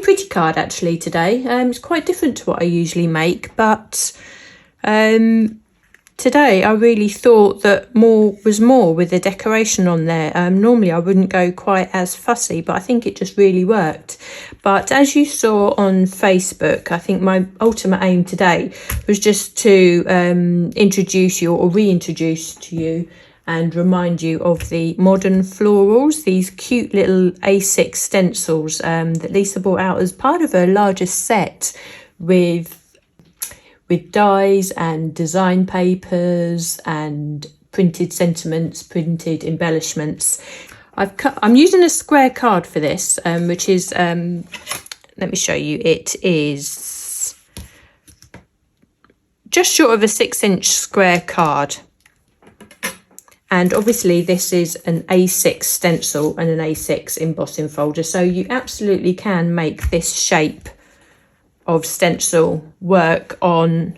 pretty card actually today. It's quite different to what I usually make, but today I really thought that more was more with the decoration on there. Normally I wouldn't go quite as fussy, but I think it just really worked. But as you saw on Facebook, I think my ultimate aim today was just to introduce you or reintroduce to you and remind you of the modern florals, these cute little A6 stencils that Lisa brought out as part of her larger set with dies and design papers and printed sentiments, printed embellishments. I'm using a square card for this, which is, let me show you, it is just short of a 6-inch square card. And obviously this is an A6 stencil and an A6 embossing folder, so you absolutely can make this shape of stencil work on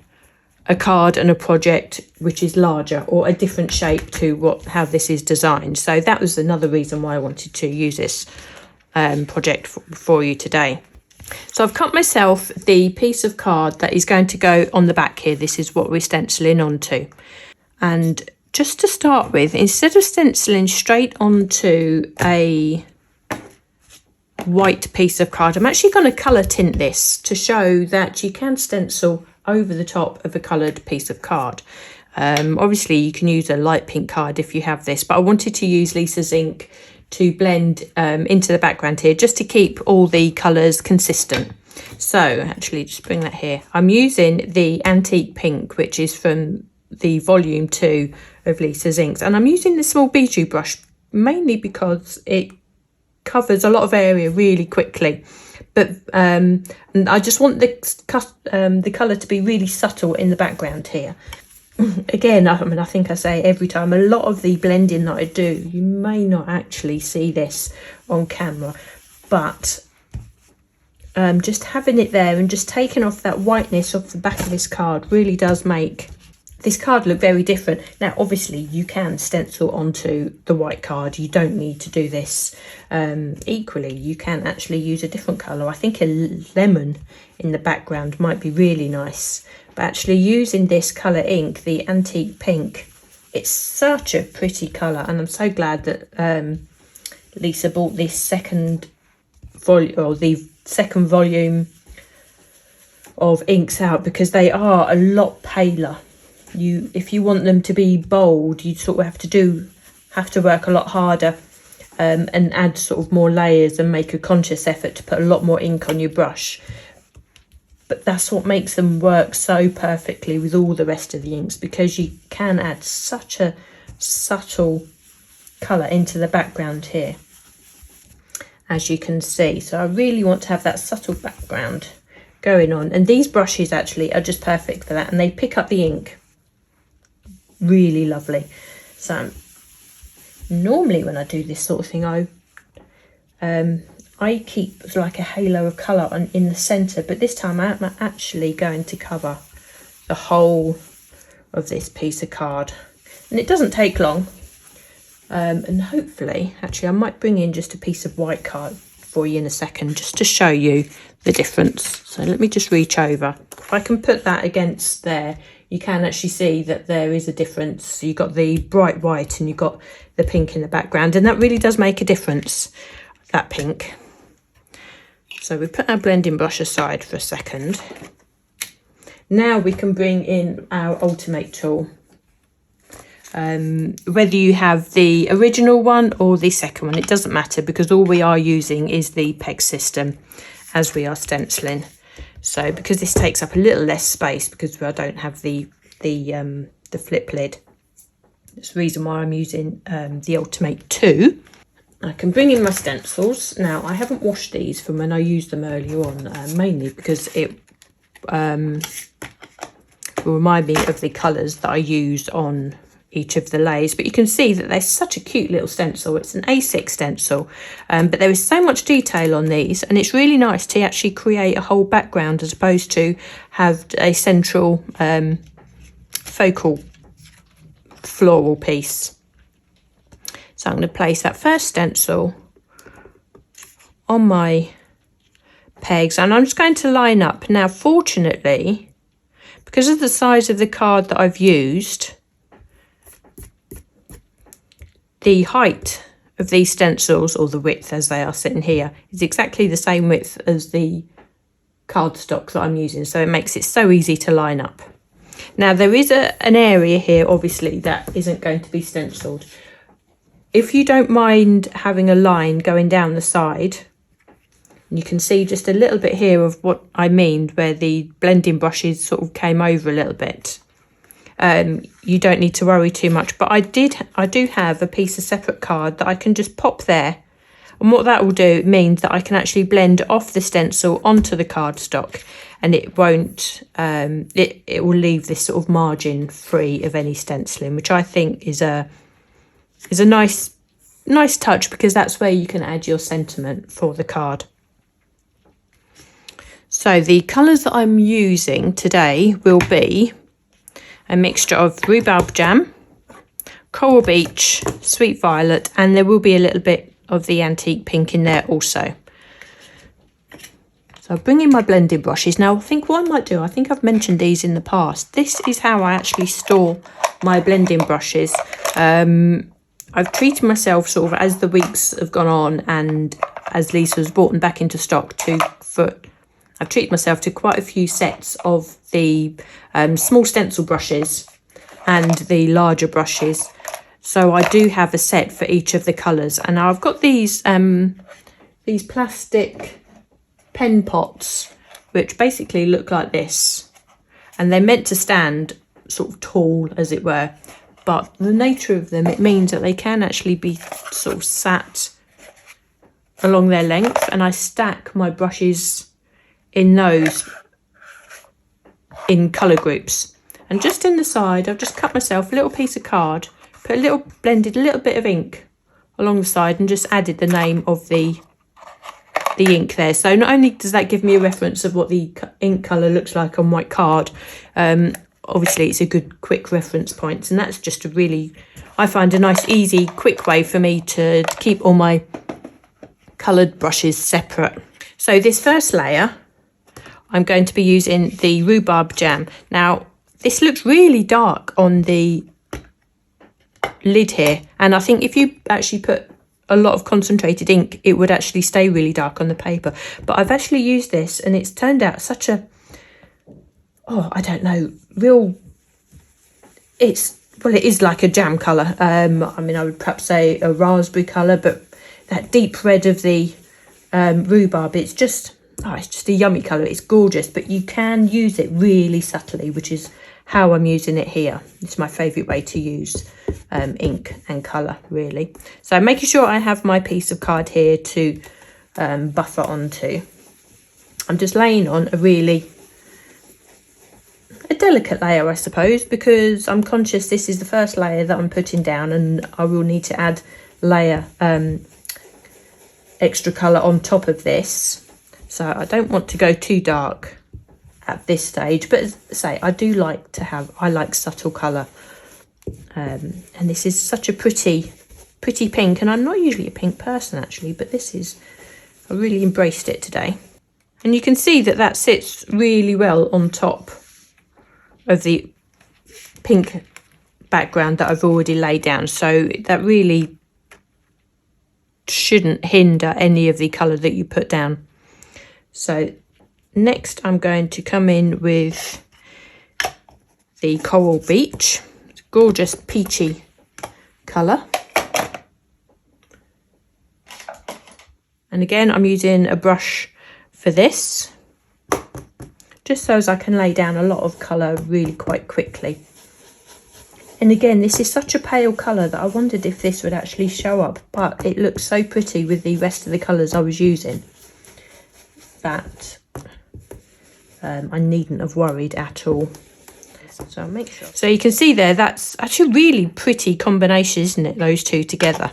a card and a project which is larger or a different shape to how this is designed. So that was another reason why I wanted to use this project for you today. So I've cut myself the piece of card that is going to go on the back here. This is what we're stenciling onto. And just to start with, instead of stenciling straight onto a white piece of card, I'm actually going to colour tint this to show that you can stencil over the top of a coloured piece of card. Obviously you can use a light pink card if you have this, but I wanted to use Lisa's ink to blend into the background here, just to keep all the colours consistent. So actually just bring that here. I'm using the antique pink, which is from the volume 2 of Lisa's inks, and I'm using the small bijou brush mainly because it covers a lot of area really quickly, but and I just want the colour to be really subtle in the background here. Again, I mean, I think I say every time, a lot of the blending that I do, you may not actually see this on camera, but just having it there and just taking off that whiteness off the back of this card really does make this card look very different. Now obviously you can stencil onto the white card, you don't need to do this equally. You can actually use a different colour. I think a lemon in the background might be really nice, but actually using this colour ink, the antique pink, it's such a pretty colour, and I'm so glad that Lisa bought this second volume of inks out, because they are a lot paler. If you want them to be bold, you sort of have to work a lot harder and add sort of more layers and make a conscious effort to put a lot more ink on your brush. But that's what makes them work so perfectly with all the rest of the inks, because you can add such a subtle colour into the background here, as you can see. So I really want to have that subtle background going on, and these brushes actually are just perfect for that, and they pick up the ink really lovely. So normally when I do this sort of thing, I keep like a halo of colour in the centre, but this time I'm actually going to cover the whole of this piece of card, and it doesn't take long. And hopefully, actually I might bring in just a piece of white card for you in a second, just to show you the difference. So let me just reach over. If I can put that against there, you can actually see that there is a difference. You've got the bright white and you've got the pink in the background, and that really does make a difference, that pink. So we put our blending brush aside for a second. Now we can bring in our Ultimate tool. Whether you have the original one or the second one, it doesn't matter, because all we are using is the peg system as we are stenciling. So because this takes up a little less space, because I don't have the flip lid, that's the reason why I'm using the Ultimate 2. I can bring in my stencils. Now I haven't washed these from when I used them earlier on, mainly because it will remind me of the colours that I use on each of the layers. But you can see that they're such a cute little stencil. It's an A6 stencil, but there is so much detail on these, and it's really nice to actually create a whole background as opposed to have a central focal floral piece. So I'm going to place that first stencil on my pegs, and I'm just going to line up. Now, fortunately, because of the size of the card that I've used, the height of these stencils, or the width as they are sitting here, is exactly the same width as the cardstock that I'm using, so it makes it so easy to line up. Now, there is an area here, obviously, that isn't going to be stenciled. If you don't mind having a line going down the side, you can see just a little bit here of what I mean, where the blending brushes sort of came over a little bit. You don't need to worry too much, but I do have a piece of separate card that I can just pop there, and what that will do means that I can actually blend off the stencil onto the cardstock, and it won't it will leave this sort of margin free of any stenciling, which I think is a nice touch, because that's where you can add your sentiment for the card. So the colours that I'm using today will be a mixture of rhubarb jam, coral beach, sweet violet, and there will be a little bit of the antique pink in there also. So I'll bring in my blending brushes. Now, I think what I might do, I think I've mentioned these in the past. This is how I actually store my blending brushes. I've treated myself sort of as the weeks have gone on, and as Lisa's brought them back into stock, I've treated myself to quite a few sets of the small stencil brushes and the larger brushes. So I do have a set for each of the colours. And now I've got these plastic pen pots, which basically look like this. And they're meant to stand sort of tall, as it were. But the nature of them, it means that they can actually be sort of sat along their length. And I stack my brushes in those in colour groups, and just in the side I've just cut myself a little piece of card, blended a little bit of ink along the side, and just added the name of the ink there. So not only does that give me a reference of what the ink colour looks like on white card, obviously it's a good quick reference point, and that's just I find a nice easy quick way for me to keep all my coloured brushes separate. So this first layer, I'm going to be using the rhubarb jam. Now, this looks really dark on the lid here, and I think if you actually put a lot of concentrated ink, it would actually stay really dark on the paper. But I've actually used this, and it's turned out such a, I don't know, it is like a jam colour. I mean, I would perhaps say a raspberry colour, but that deep red of the rhubarb, it's just a yummy colour. It's gorgeous, but you can use it really subtly, which is how I'm using it here. It's my favourite way to use ink and colour, really. So I'm making sure I have my piece of card here to buffer onto. I'm just laying on a delicate layer, I suppose, because I'm conscious this is the first layer that I'm putting down, and I will need to add layer extra colour on top of this. So I don't want to go too dark at this stage, but as I say, I like subtle colour, and this is such a pretty pink, and I'm not usually a pink person actually, but I really embraced it today. And you can see that sits really well on top of the pink background that I've already laid down, so that really shouldn't hinder any of the colour that you put down. So next I'm going to come in with the Coral Beach. It's a gorgeous peachy colour. And again, I'm using a brush for this, just so as I can lay down a lot of colour really quite quickly. And again, this is such a pale colour that I wondered if this would actually show up, but it looks so pretty with the rest of the colours I was using that I needn't have worried at all. So I'll make sure. So you can see there, that's actually a really pretty combination, isn't it, those two together?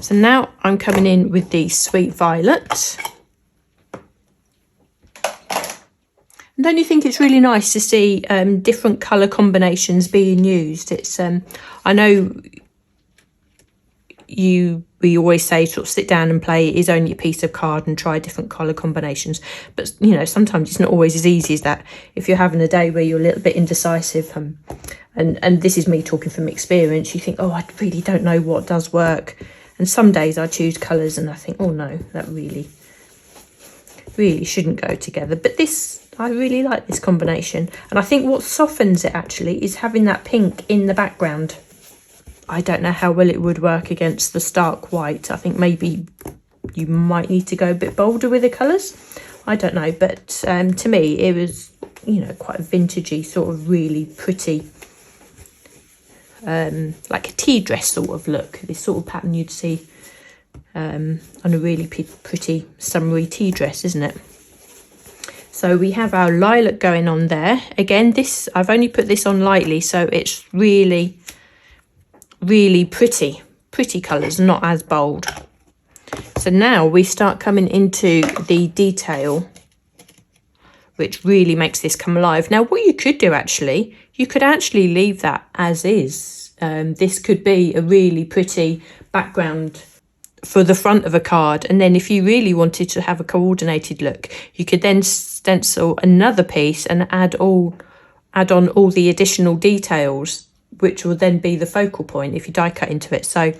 So now I'm coming in with the Sweet Violet. And don't you think it's really nice to see different colour combinations being used? It's I know we always say sort of sit down and play. It is only a piece of card and try different colour combinations. But, you know, sometimes it's not always as easy as that. If you're having a day where you're a little bit indecisive, and this is me talking from experience, you think, oh, I really don't know what does work. And some days I choose colours and I think, oh no, that really shouldn't go together. But this, I really like this combination. And I think what softens it actually is having that pink in the background. I don't know how well it would work against the stark white. I think maybe you might need to go a bit bolder with the colours. I don't know, but to me it was, you know, quite a vintagey, sort of really pretty, like a tea dress sort of look. This sort of pattern you'd see on a really pretty summery tea dress, isn't it? So we have our lilac going on there. Again, this, I've only put this on lightly, so it's really pretty colours, not as bold. So now we start coming into the detail, which really makes this come alive. Now what you could do actually, you could actually leave that as is. This could be a really pretty background for the front of a card, and then if you really wanted to have a coordinated look, you could then stencil another piece and add on all the additional details, which will then be the focal point if you die cut into it. So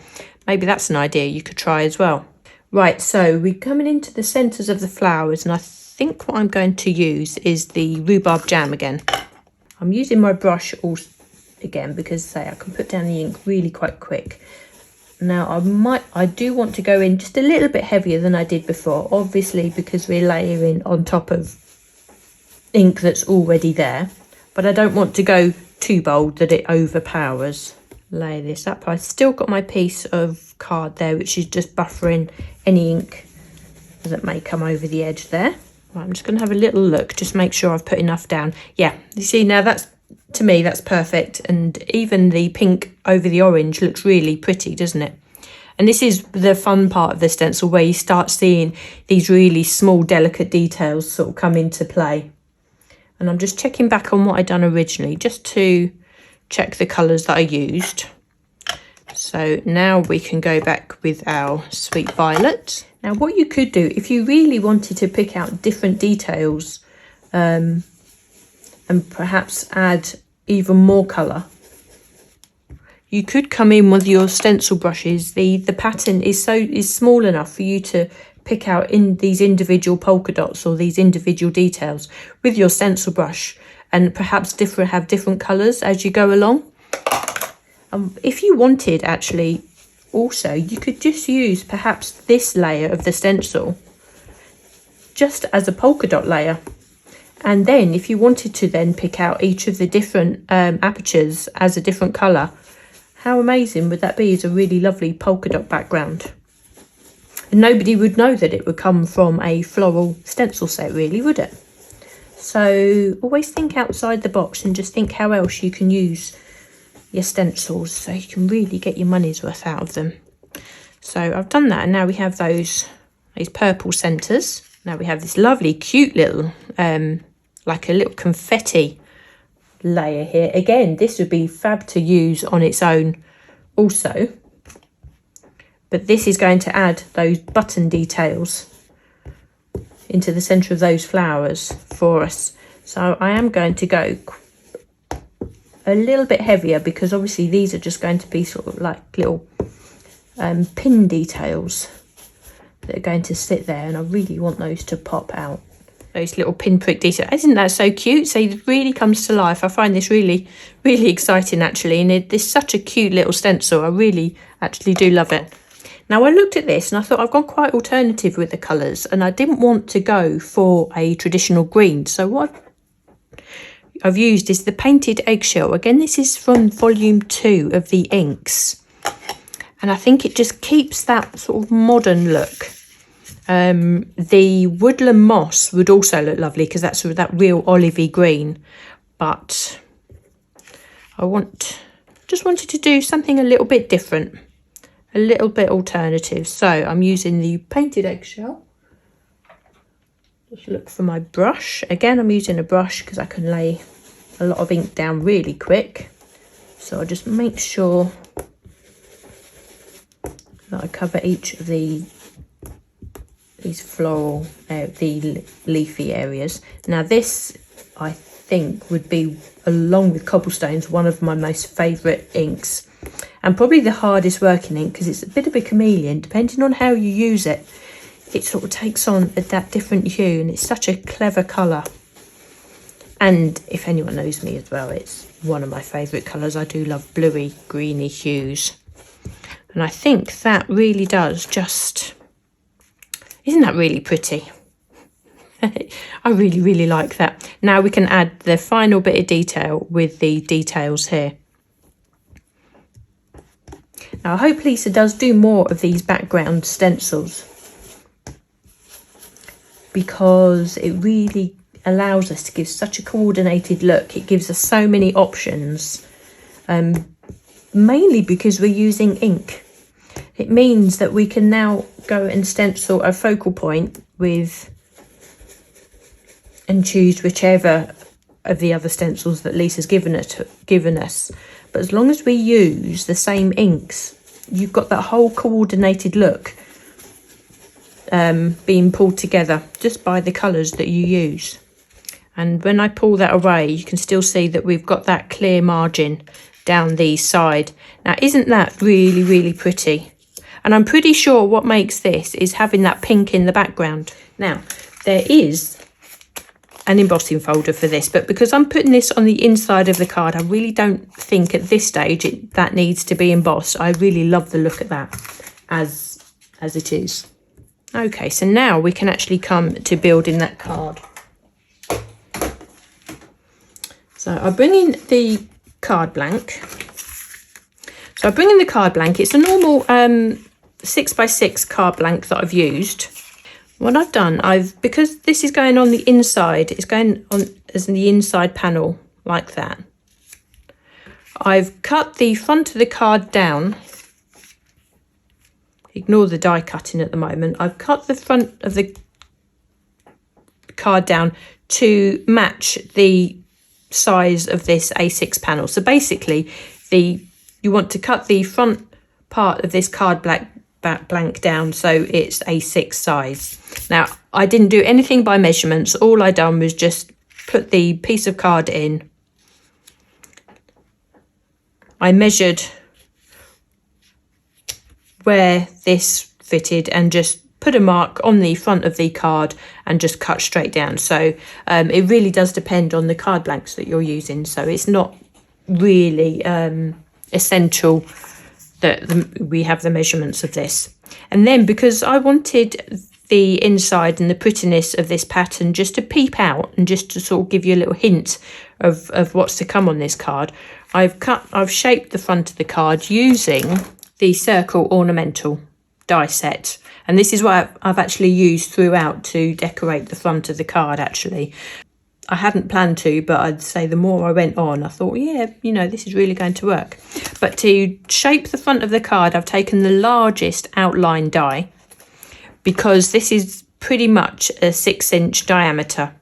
maybe that's an idea you could try as well. Right, so we're coming into the centres of the flowers, and I think what I'm going to use is the rhubarb jam again. I'm using my brush again because say I can put down the ink really quite quick. Now I do want to go in just a little bit heavier than I did before, obviously because we're layering on top of ink that's already there, but I don't want to go too bold that it overpowers. Lay this up. I've still got my piece of card there, which is just buffering any ink that may come over the edge there. Right, I'm just going to have a little look, just make sure I've put enough down. Yeah, you see now that's, to me, that's perfect. And even the pink over the orange looks really pretty, doesn't it? And this is the fun part of the stencil, where you start seeing these really small, delicate details sort of come into play. And I'm just checking back on what I'd done originally, just to check the colours that I used. So now we can go back with our sweet violet. Now what you could do, if you really wanted to pick out different details and perhaps add even more colour, you could come in with your stencil brushes. The pattern is small enough for you to pick out in these individual polka dots or these individual details with your stencil brush, and perhaps have different colours as you go along. If you wanted, actually, also, you could just use perhaps this layer of the stencil just as a polka dot layer. And then if you wanted to then pick out each of the different apertures as a different colour, how amazing would that be as a really lovely polka dot background? And nobody would know that it would come from a floral stencil set, really, would it? So always think outside the box and just think how else you can use your stencils so you can really get your money's worth out of them. So I've done that, and now we have these purple centres. Now we have this lovely cute little like a little confetti layer here. Again, this would be fab to use on its own also, but this is going to add those button details into the centre of those flowers for us. So I am going to go a little bit heavier, because obviously these are just going to be sort of like little pin details that are going to sit there, and I really want those to pop out. Those little pinprick details. Isn't that so cute? So it really comes to life. I find this really exciting actually, and it's such a cute little stencil. I really actually do love it. Now I looked at this and I thought I've gone quite alternative with the colours, and I didn't want to go for a traditional green. So what I've used is the painted eggshell. Again, this is from volume 2 of the inks, and I think it just keeps that sort of modern look. The woodland moss would also look lovely because that's that real olivey green, but I just wanted to do something a little bit different, a little bit alternative. So I'm using the painted eggshell. Just look for my brush. Again, I'm using a brush because I can lay a lot of ink down really quick. So I'll just make sure that I cover each of these floral, the leafy areas. Now this, I think, would be, along with cobblestones, one of my most favourite inks, and probably the hardest working ink, because it's a bit of a chameleon. Depending on how you use it, it sort of takes on that different hue, and it's such a clever colour. And if anyone knows me as well, it's one of my favourite colours. I do love bluey, greeny hues. And I think that really does just... Isn't that really pretty? I really, really like that. Now we can add the final bit of detail with the details here. Now I hope Lisa does do more of these background stencils, because it really allows us to give such a coordinated look. It gives us so many options, mainly because we're using ink. It means that we can now go and stencil a focal point with, and choose whichever of the other stencils that Lisa's given us. But as long as we use the same inks, you've got that whole coordinated look being pulled together just by the colours that you use. And when I pull that away, you can still see that we've got that clear margin down the side. Now, isn't that really, really pretty? And I'm pretty sure what makes this is having that pink in the background. Now, there is an embossing folder for this, but because I'm putting this on the inside of the card, I really don't think at this stage that needs to be embossed. I really love the look of that as it is. Okay, so now we can actually come to building that card. So I bring in the card blank. It's a normal 6x6 card blank that I've used. What I've done, because this is going on the inside, it's going on as in the inside panel like that. I've cut the front of the card down. Ignore the die cutting at the moment. I've cut the front of the card down to match the size of this A6 panel. So basically, you want to cut the front part of this card blank down so it's A6 size. Now, I didn't do anything by measurements. All I done was just put the piece of card in. I measured where this fitted and just put a mark on the front of the card and just cut straight down. So it really does depend on the card blanks that you're using. So it's not really essential that we have the measurements of this. And then because I wanted the inside and the prettiness of this pattern just to peep out and just to sort of give you a little hint of what's to come on this card, I've shaped the front of the card using the CIRCEL ornamental die set. And this is what I've actually used throughout to decorate the front of the card, actually. I hadn't planned to, but I'd say the more I went on, I thought, yeah, you know, this is really going to work. But to shape the front of the card, I've taken the largest outline die, because this is pretty much a 6-inch diameter.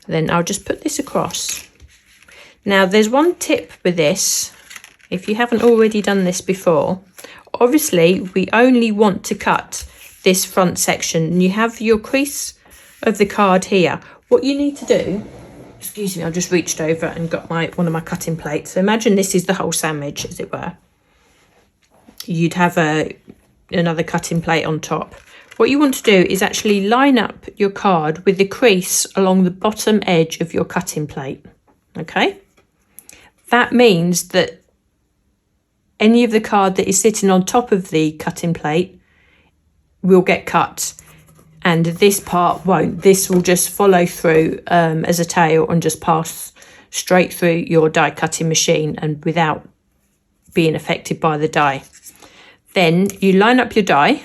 Then I'll just put this across. Now, there's one tip with this. If you haven't already done this before, obviously we only want to cut this front section, and you have your crease of the card here. What you need to do, excuse me, I just reached over and got one of my cutting plates. So imagine this is the whole sandwich, as it were. You'd have another cutting plate on top. What you want to do is actually line up your card with the crease along the bottom edge of your cutting plate. Okay? That means that any of the card that is sitting on top of the cutting plate will get cut, and this part won't. This will just follow through as a tail and just pass straight through your die cutting machine and without being affected by the die. Then you line up your die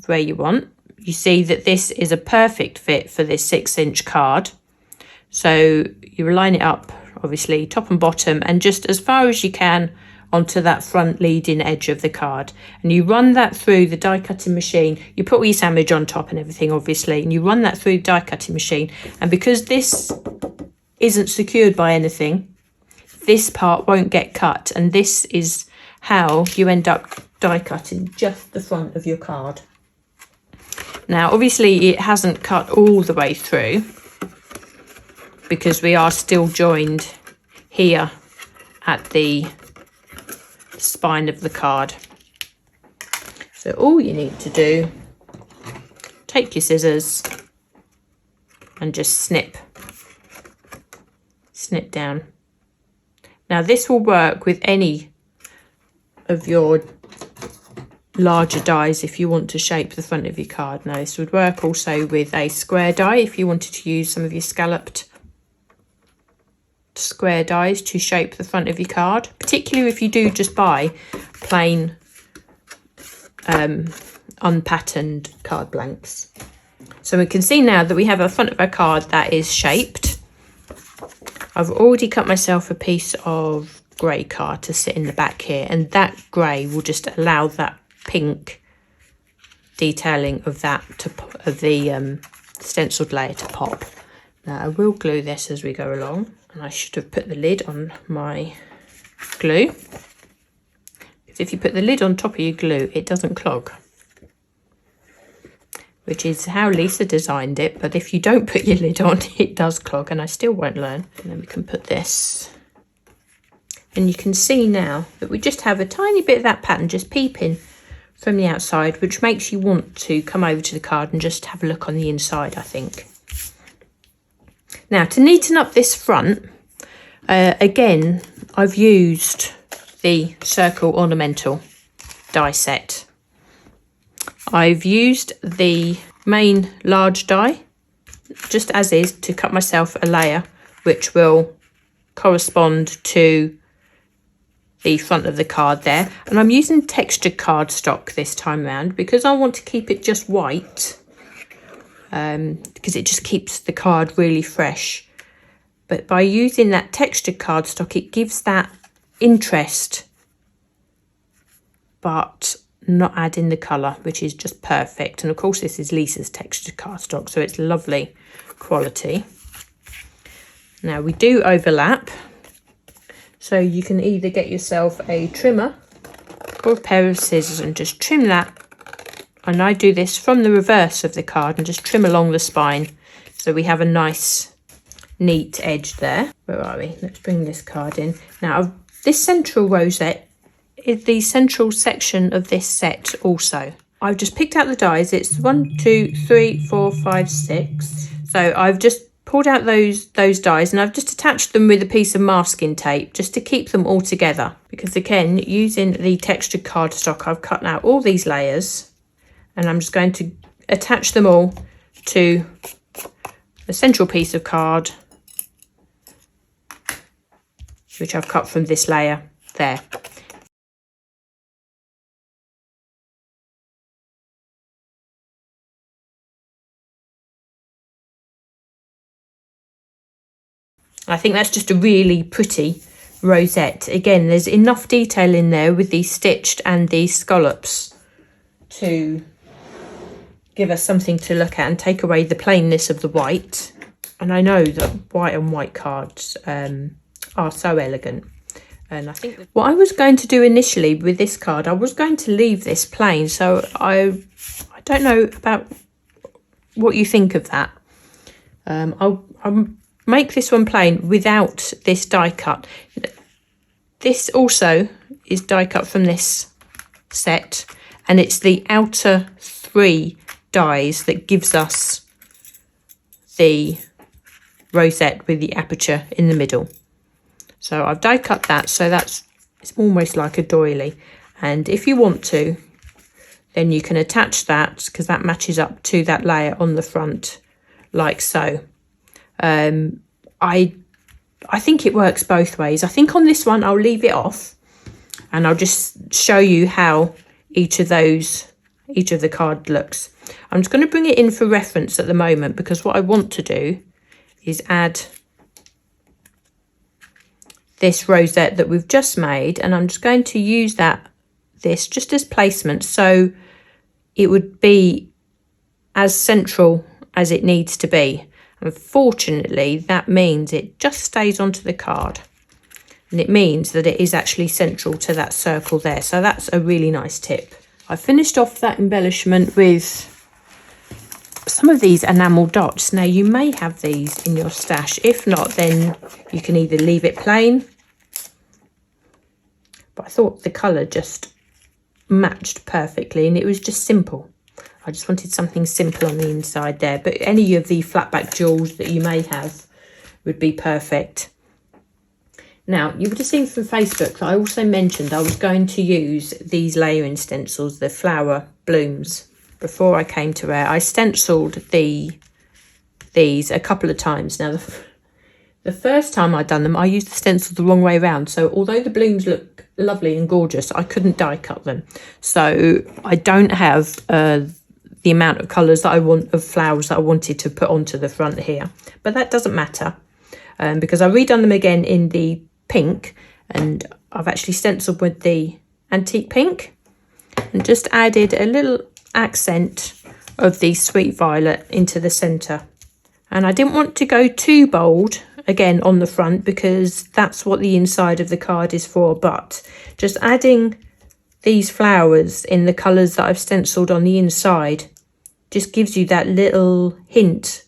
where you want. You see that this is a perfect fit for this 6-inch card. So you line it up, obviously top and bottom, and just as far as you can onto that front leading edge of the card, and you run that through the die cutting machine. You put all your sandwich on top and everything, obviously, and you run that through the die cutting machine. And because this isn't secured by anything, this part won't get cut, and this is how you end up die cutting just the front of your card. Now obviously it hasn't cut all the way through because we are still joined here at the spine of the card. So all you need to do, take your scissors and just snip down. Now this will work with any of your larger dies if you want to shape the front of your card. Now this would work also with a square die if you wanted to use some of your scalloped square dies to shape the front of your card, particularly if you do just buy plain unpatterned card blanks. So we can see now that we have a front of our card that is shaped. I've already cut myself a piece of grey card to sit in the back here, and that grey will just allow that pink detailing of that of the stenciled layer to pop. Now I will glue this as we go along, and I should have put the lid on my glue, because if you put the lid on top of your glue it doesn't clog, which is how Lisa designed it. But if you don't put your lid on it does clog, and I still won't learn. And then we can put this, and you can see now that we just have a tiny bit of that pattern just peeping from the outside, which makes you want to come over to the card and just have a look on the inside, I think. Now to neaten up this front, again I've used the Circle Ornamental die set. I've used the main large die just as is to cut myself a layer which will correspond to the front of the card there, and I'm using textured cardstock this time around because I want to keep it just white, because it just keeps the card really fresh. But by using that textured cardstock it gives that interest but not adding the colour, which is just perfect. And of course this is Lisa's textured cardstock, so it's lovely quality. Now we do overlap, so you can either get yourself a trimmer or a pair of scissors and just trim that. And I do this from the reverse of the card and just trim along the spine so we have a nice neat edge there. Where are we? Let's bring this card in. Now this central rosette is the central section of this set also. I've just picked out the dies. It's 1, 2, 3, 4, 5, 6. So I've just pulled out those dies and I've just attached them with a piece of masking tape just to keep them all together, because again using the textured cardstock I've cut out all these layers and I'm just going to attach them all to the central piece of card which I've cut from this layer there. I think that's just a really pretty rosette. Again, there's enough detail in there with these stitched and these scallops to give us something to look at and take away the plainness of the white. And I know that white on white cards are so elegant. And I think what I was going to do initially with this card, I was going to leave this plain. So I don't know about what you think of that. I'll make this one plain without this die cut. This also is die cut from this set, and it's the outer 3 dies that gives us the rosette with the aperture in the middle. So I've die cut that, so it's almost like a doily. And if you want to, then you can attach that, because that matches up to that layer on the front like so. I think it works both ways. I think on this one I'll leave it off and I'll just show you how each of the card looks. I'm just going to bring it in for reference at the moment, because what I want to do is add this rosette that we've just made, and I'm just going to use this just as placement, so it would be as central as it needs to be. Unfortunately, that means it just stays onto the card. and it means that it is actually central to that circle there. So that's a really nice tip. I finished off that embellishment with some of these enamel dots. Now you may have these in your stash. If not, then you can either leave it plain, but I thought the colour just matched perfectly and it was just simple. I just wanted something simple on the inside there, but any of the flat back jewels that you may have would be perfect. Now, you would have seen from Facebook that I also mentioned I was going to use these layering stencils, the flower blooms, before I came to where I stenciled these a couple of times. Now, the first time I'd done them, I used the stencil the wrong way around. So although the blooms look lovely and gorgeous, I couldn't die cut them. So I don't have the amount of colours that I want of flowers that I wanted to put onto the front here. But that doesn't matter because I've redone them again in the pink, and I've actually stenciled with the antique pink and just added a little accent of the sweet violet into the centre. And I didn't want to go too bold again on the front because that's what the inside of the card is for, but just adding these flowers in the colours that I've stenciled on the inside just gives you that little hint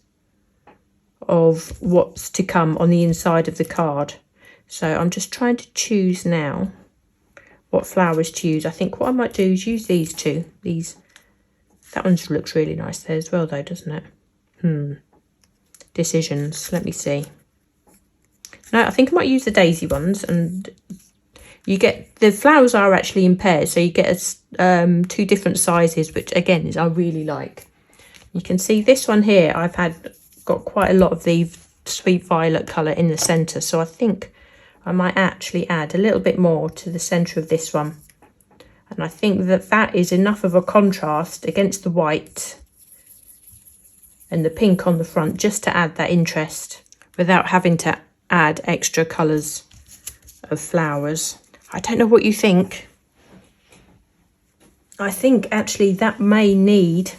of what's to come on the inside of the card. So I'm just trying to choose now what flowers to use. I think what I might do is use these two. That one looks really nice there as well though, doesn't it? Decisions. Let me see. No, I think I might use the daisy ones, and you get the flowers are actually in pairs, so you get two different sizes, which again is I really like. You can see this one here. I've got quite a lot of the sweet violet colour in the centre, so I think I might actually add a little bit more to the centre of this one. And I think that is enough of a contrast against the white and the pink on the front just to add that interest without having to add extra colours of flowers. I don't know what you think. I think actually that may need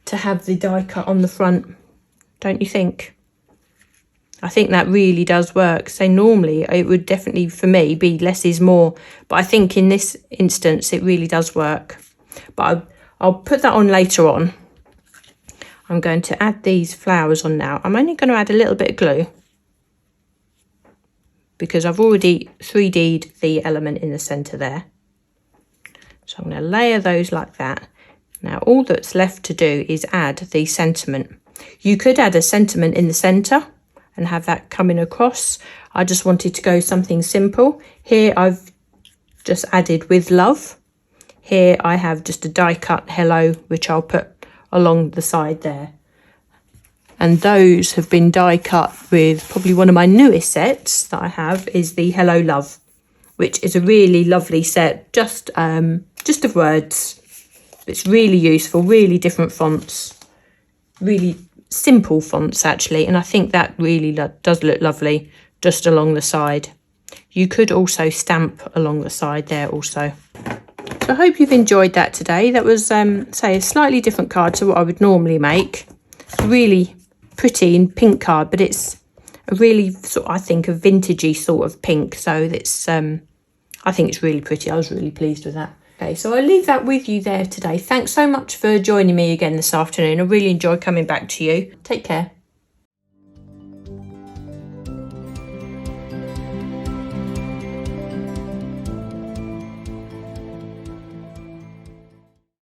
to have the die cut on the front, don't you think? I think that really does work. So normally it would definitely, for me, be less is more. But I think in this instance, it really does work. But I'll put that on later on. I'm going to add these flowers on now. I'm only going to add a little bit of glue because I've already 3D'd the element in the centre there. So I'm going to layer those like that. Now all that's left to do is add the sentiment. You could add a sentiment in the centre and have that coming across. I just wanted to go something simple. Here I've just added with love. Here I have just a die cut hello, which I'll put along the side there. And those have been die cut with probably one of my newest sets that I have is the Hello Love, which is a really lovely set, just of words. It's really useful, really different fonts, really simple fonts actually, and I think that really does look lovely just along the side. You could also stamp along the side there also. So I hope you've enjoyed that today. That was say a slightly different card to what I would normally make. Really pretty and pink card, but it's a really I think a vintagey sort of pink, so it's I think it's really pretty. I was really pleased with that. Okay, so I'll leave that with you there today. Thanks so much for joining me again this afternoon. I really enjoyed coming back to you. Take care.